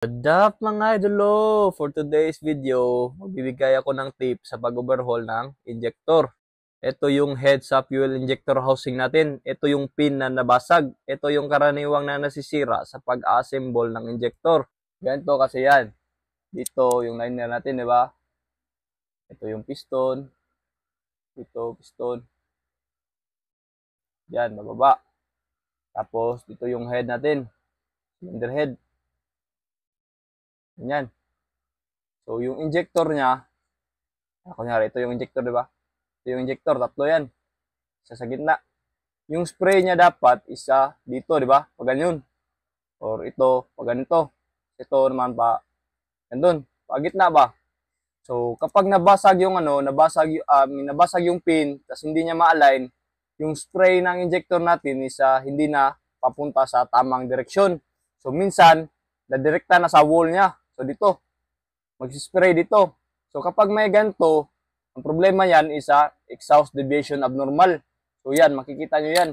What's up mga idolo? For today's video, magbibigay ako ng tip sa pag-overhaul ng injector. Ito yung head sa fuel injector housing natin. Ito yung pin na nabasag. Ito yung karaniwang na nasisira sa pag-assemble ng injector. Ganito kasi yan. Dito yung liner natin, di ba? Ito yung piston. Dito piston. Yan, bababa. Tapos dito yung head natin. Cylinder head. Ganyan. So yung injector niya, kunyari ito yung injector, di ba? Ito yung injector, tatlo yan. Isa sa gitna. Yung spray niya dapat isa dito, di ba? Pag ganyan. Or ito, pag ganito. Ito naman pa, ganun. Pag gitna ba? So, kapag nabasag yung nabasag yung pin, tapos hindi niya ma-align, yung spray ng injector natin is hindi na papunta sa tamang direksyon. So, minsan, nadirekta na sa wall niya. So, dito, mag-spray dito. So, kapag may ganito, ang problema yan is exhaust deviation abnormal. So, yan, makikita nyo yan.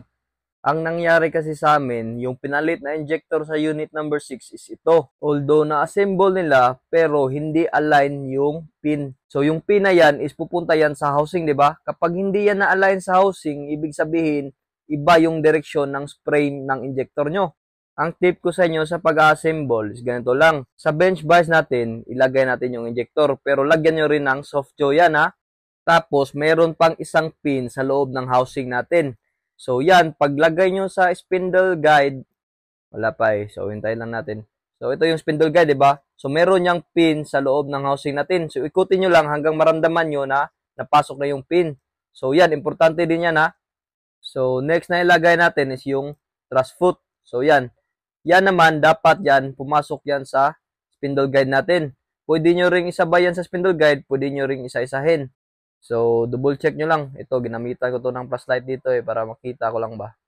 Ang nangyari kasi sa amin, yung pinalit na injector sa unit number 6 is ito. Although na-assemble nila, pero hindi align yung pin. So, yung pin na yan is pupunta yan sa housing, di ba? Kapag hindi yan na-align sa housing, ibig sabihin, iba yung direksyon ng spray ng injector nyo. Ang tip ko sa inyo sa pag-assemble is ganito lang. Sa bench vise natin, ilagay natin yung injector. Pero lagyan nyo rin ng soft jaw yan ha. Tapos, meron pang isang pin sa loob ng housing natin. So, yan. Paglagay nyo sa spindle guide, wala pa eh. So, hintayin lang natin. So, ito yung spindle guide, diba? So, meron yung pin sa loob ng housing natin. So, ikutin nyo lang hanggang maramdaman nyo na napasok na yung pin. So, yan. Importante din yan ha. So, next na ilagay natin is yung thrust foot. So, yan. Yan naman, dapat yan, pumasok yan sa spindle guide natin. Pwede nyo ring isabay yan sa spindle guide, pwede nyo ring isa-isahin. So, double check nyo lang. Ito, ginamitan ko to ng flashlight dito para makita ko lang ba.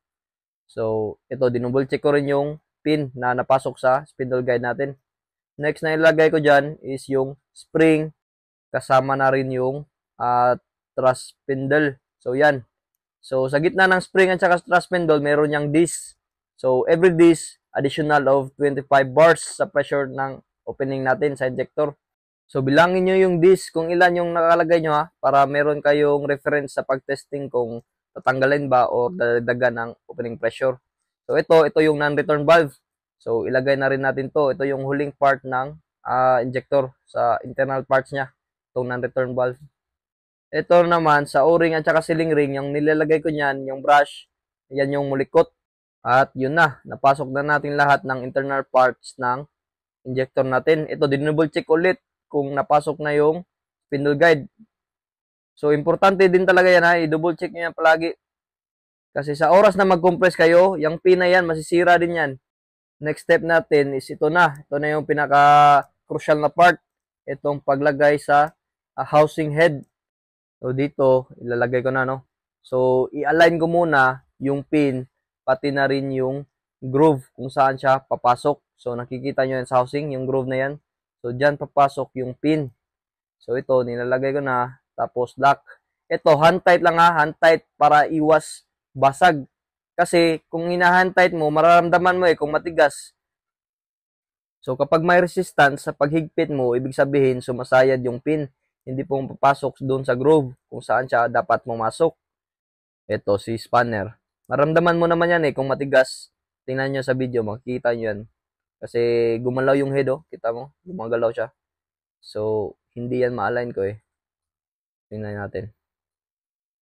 So, ito, dinouble check ko rin yung pin na napasok sa spindle guide natin. Next na ilagay ko dyan is yung spring, kasama na rin yung thrust spindle. So, yan. So, sa gitna ng spring at saka thrust spindle, meron yung disc. So, every disc, additional of 25 bars sa pressure ng opening natin sa injector. So, bilangin nyo yung disc kung ilan yung nakalagay nyo ha, para meron kayong reference sa pag-testing kung tatanggalin ba o dadagdagan ng opening pressure. So, ito yung non-return valve. So, ilagay na rin natin to. Ito yung huling part ng injector sa internal parts niya. Itong non-return valve. Ito naman, sa o-ring at saka sealing ring, yung nilalagay ko niyan, yung brush, yan yung mulikot. At yun na, napasok na natin lahat ng internal parts ng injector natin. Ito, dinouble check ulit kung napasok na yung spindle guide. So, importante din talaga yan ha, i-double check nyo yan palagi. Kasi sa oras na mag-compress kayo, yung pin na yan, masisira din yan. Next step natin is ito na. Ito na yung pinaka-crucial na part. Itong paglagay sa housing head. So, dito, ilalagay ko na, no? So, i-align ko muna yung pin pati na rin yung groove kung saan siya papasok. So, nakikita nyo yan sa housing, yung groove na yan. So, dyan papasok yung pin. So, ito, nilalagay ko na. Tapos, lock. Ito, hand tight lang ha. Hand tight para iwas basag. Kasi, kung hinahan tight mo, mararamdaman mo kung matigas. So, kapag may resistance sa paghigpit mo, ibig sabihin, sumasayad yung pin. Hindi pong papasok doon sa groove kung saan siya dapat pumasok. Ito, si spanner. Maramdaman mo naman yan kung matigas. Tingnan nyo sa video, makikita nyo yan. Kasi gumalaw yung head kita mo, gumagalaw siya. So, hindi yan ma-align ko Tingnan natin.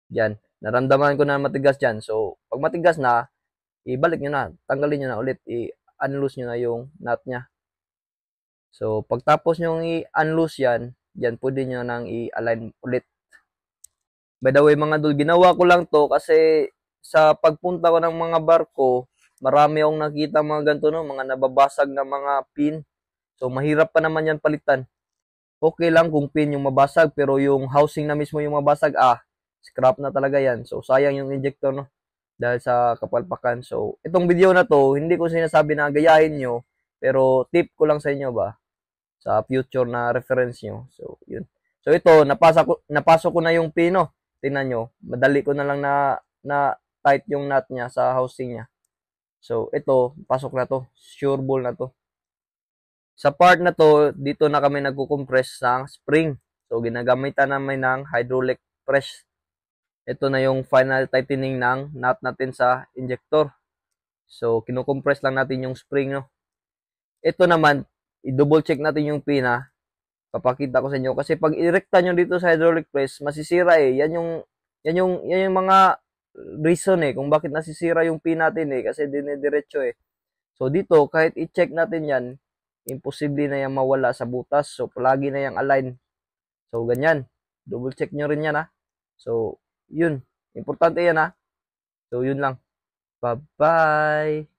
Diyan, naramdaman ko na matigas dyan. So, pag matigas na, ibalik nyo na, tanggalin nyo na ulit, i-unloose nyo na yung nut nya. So, pagtapos nyo i-unloose yan, dyan pwede nyo nang i-align ulit. By the way mga dul, ginawa ko lang to kasi sa pagpunta ko ng mga barko, marami akong nakita mga ganito, no? Mga nababasag na mga pin. So, mahirap pa naman yan palitan. Okay lang kung pin yung mabasag, pero yung housing na mismo yung mabasag, scrap na talaga yan. So, sayang yung injector, no? Dahil sa kapalpakan. So, itong video na to, hindi ko sinasabi na gayahin nyo, pero tip ko lang sa inyo ba? Sa future na reference nyo. So, yun. So, ito, napasok ko na yung pino. Tingnan nyo, madali ko na lang na tight yung nut niya sa housing niya. So, ito, pasok na to. Sure ball na to. Sa part na to, dito na kami nagko-compress ng spring. So, ginagamitan namin ng hydraulic press. Ito na yung final tightening ng nut natin sa injector. So, kinukompress lang natin yung spring, no? Ito naman, i-double check natin yung pina. Papakita ko sa inyo. Kasi pag irekta nyo dito sa hydraulic press, masisira eh. Yan yung mga reason eh, kung bakit nasisira yung pin natin eh. Kasi dinidiretso eh. So, dito, kahit i-check natin yan, imposible na yan mawala sa butas. So, palagi na yung align. So, ganyan. Double check nyo rin yan ha. So, yun. Importante yan ha. So, yun lang. Bye-bye.